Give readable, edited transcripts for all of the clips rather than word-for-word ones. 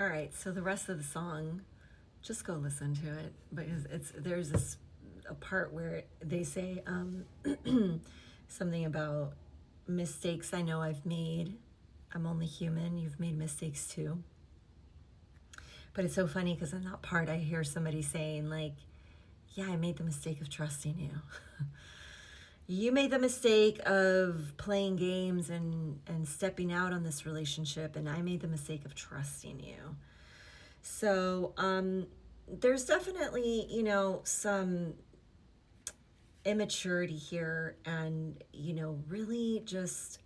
All right, so the rest of the song, just go listen to it, because there's a part where they say something about mistakes I know I've made. I'm only human. You've made mistakes too. But it's so funny because in that part I hear somebody saying like, yeah, I made the mistake of trusting you. You made the mistake of playing games and stepping out on this relationship, and I made the mistake of trusting you. So there's definitely, some immaturity here, and, really just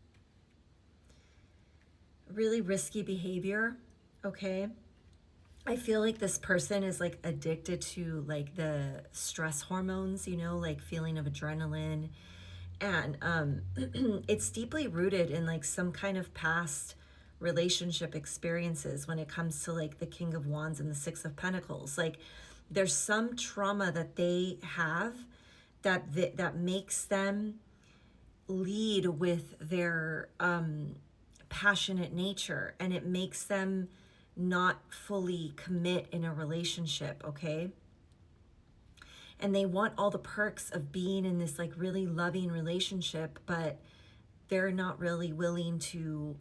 really risky behavior, okay? I feel like this person is like addicted to like the stress hormones, like feeling of adrenaline. And it's deeply rooted in like some kind of past relationship experiences when it comes to like the King of Wands and the Six of Pentacles. Like there's some trauma that they have that makes them lead with their passionate nature, and it makes them not fully commit in a relationship, okay? And they want all the perks of being in this like really loving relationship, but they're not really willing to,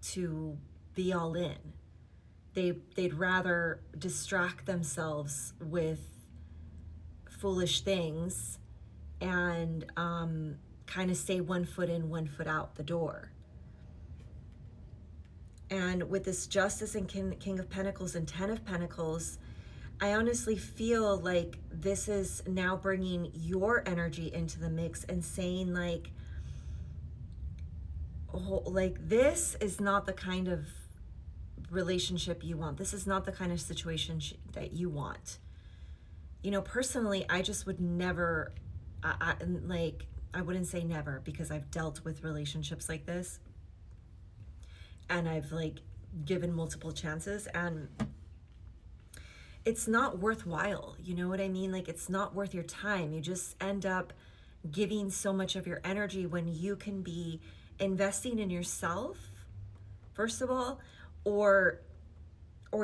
to be all in. They'd rather distract themselves with foolish things and kind of stay 1 foot in, 1 foot out the door. And with this Justice and King of Pentacles and Ten of Pentacles, I honestly feel like this is now bringing your energy into the mix and saying like this is not the kind of relationship you want. This is not the kind of situation that you want. Personally, I just would never, I wouldn't say never, because I've dealt with relationships like this and I've like given multiple chances, and it's not worthwhile. You know what I mean? Like it's not worth your time. You just end up giving so much of your energy when you can be investing in yourself, first of all, or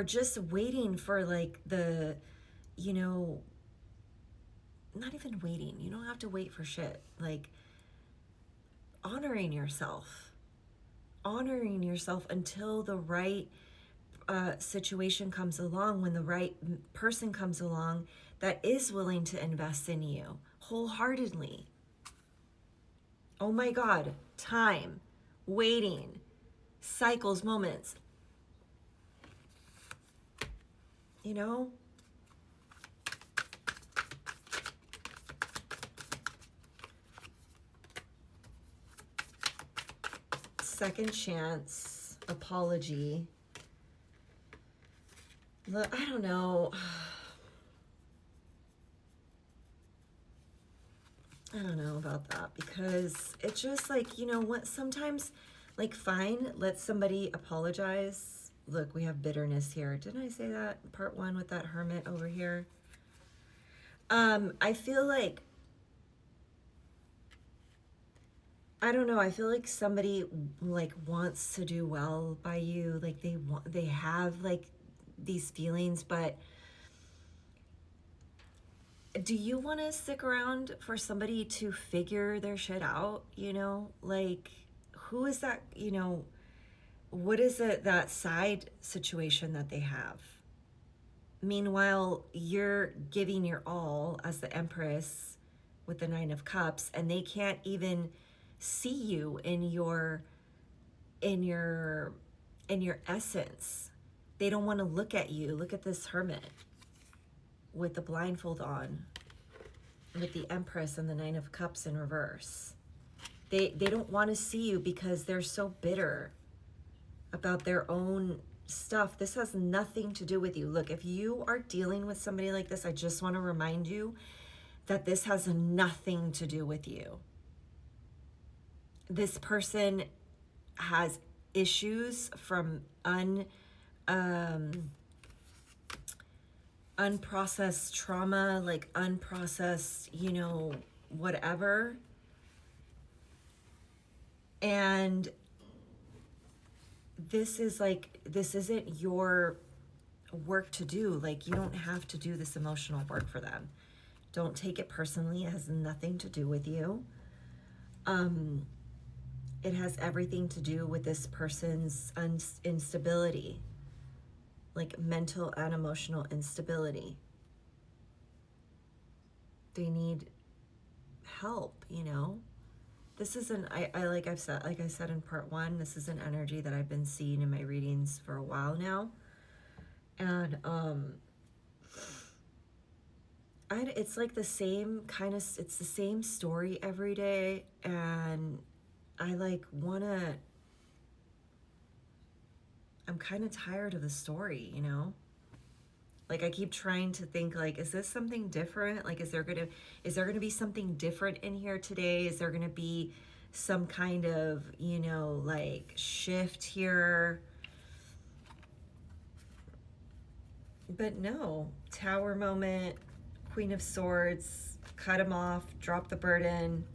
just waiting for like the, not even waiting. You don't have to wait for shit. Like honoring yourself until the right situation comes along, when the right person comes along that is willing to invest in you wholeheartedly. Oh my God, time, waiting, cycles, moments. Second chance, apology. Look, I don't know. I don't know about that, because it's just like, what, sometimes like fine, let somebody apologize. Look, we have bitterness here. Didn't I say that in part 1 with that hermit over here? I feel like, I don't know, I feel like somebody like wants to do well by you. Like they have like these feelings, but do you want to stick around for somebody to figure their shit out? Like who is that? What is it, that side situation that they have? Meanwhile, you're giving your all as the Empress with the Nine of Cups, and they can't even see you in your essence. They don't want to look at you. Look at this Hermit with the blindfold on, with the Empress and the Nine of Cups in reverse. They don't want to see you because they're so bitter about their own stuff. This has nothing to do with you. Look, if you are dealing with somebody like this, I just want to remind you that this has nothing to do with you. This person has issues from unprocessed trauma, like unprocessed, whatever. And this isn't your work to do. Like, you don't have to do this emotional work for them. Don't take it personally. It has nothing to do with you. It has everything to do with this person's instability, like mental and emotional instability. They need help, you know? This isn't, like I said in part one, this is an energy that I've been seeing in my readings for a while now. And it's like the same kind of, it's the same story every day. And I like wanna, I'm kind of tired of the story, you know? Like, I keep trying to think, like, is this something different? Like, is there gonna be something different in here today? Is there gonna be some kind of, you know, like, shift here? But no. Tower moment, Queen of Swords, cut him off, drop the burden.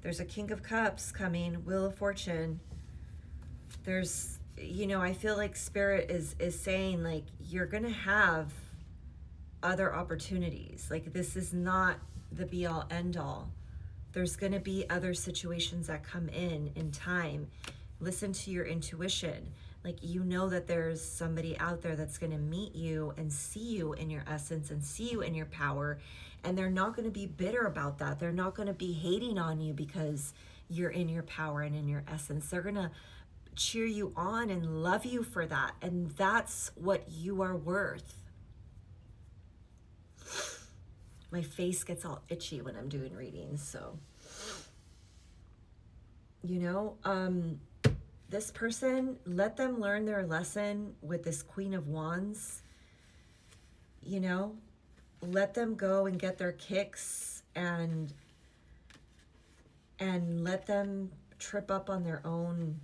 There's a King of Cups coming, Wheel of Fortune. There's, you know, I feel like Spirit is saying, like, you're gonna have other opportunities. Like, this is not the be all end all. There's gonna be other situations that come in time. Listen to your intuition. Like, you know that there's somebody out there that's gonna meet you and see you in your essence and see you in your power, and they're not gonna be bitter about that. They're not gonna be hating on you because you're in your power and in your essence. They're gonna cheer you on and love you for that, and that's what you are worth. My face gets all itchy when I'm doing readings, so, you know, this person, let them learn their lesson with this Queen of Wands, you know, let them go and get their kicks and let them trip up on their own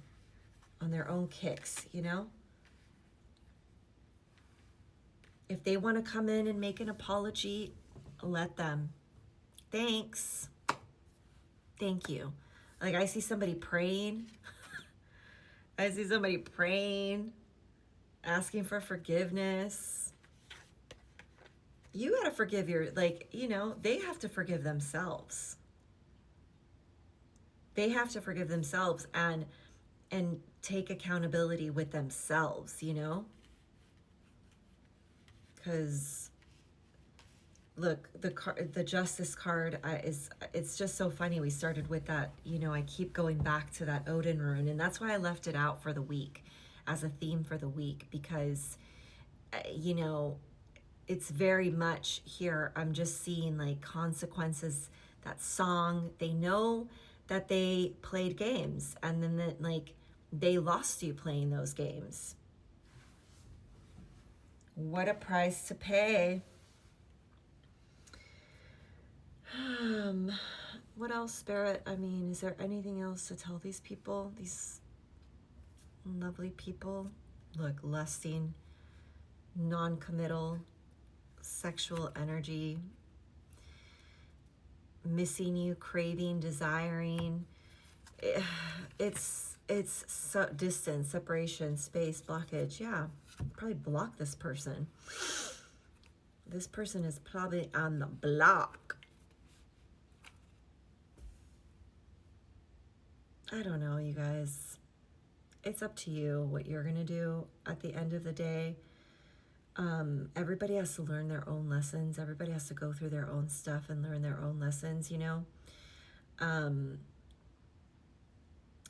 kicks, you know? If they want to come in and make an apology, let them. Thanks. Thank you. Like, I see somebody praying. I see somebody praying, asking for forgiveness. You got to forgive like, you know, they have to forgive themselves. They have to forgive themselves and take accountability with themselves, you know? Because look, the Justice card it's just so funny. We started with that, you know, I keep going back to that Odin rune, and that's why I left it out for the week as a theme for the week, because, you know, it's very much here. I'm just seeing like consequences. That song, they know that they played games, and then that, like, they lost you playing those games. What a price to pay. What else, Spirit? I mean, is there anything else to tell these people? These lovely people? Look, lusting, non-committal, sexual energy, missing you, craving, desiring. It's distance, separation, space, blockage. Yeah, probably block this person. This person is probably on the block. I don't know, you guys. It's up to you what you're going to do at the end of the day. Everybody has to learn their own lessons. Everybody has to go through their own stuff and learn their own lessons, you know.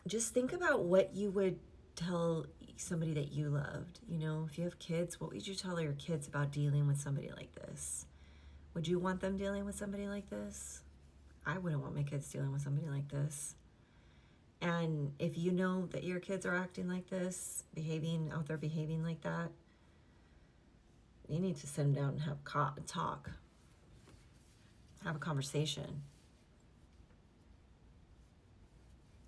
Just think about what you would tell somebody that you loved. You know, if you have kids, what would you tell your kids about dealing with somebody like this? Would you want them dealing with somebody like this? I wouldn't want my kids dealing with somebody like this. And if you know that your kids are acting like this, behaving like that, you need to sit them down and have talk. Have a conversation.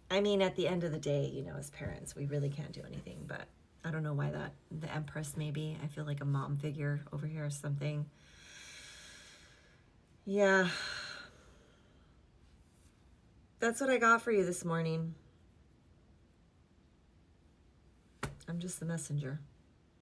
I mean, at the end of the day, you know, as parents, we really can't do anything, but I don't know why that. The Empress, maybe. I feel like a mom figure over here or something. Yeah. That's what I got for you this morning. I'm just the messenger.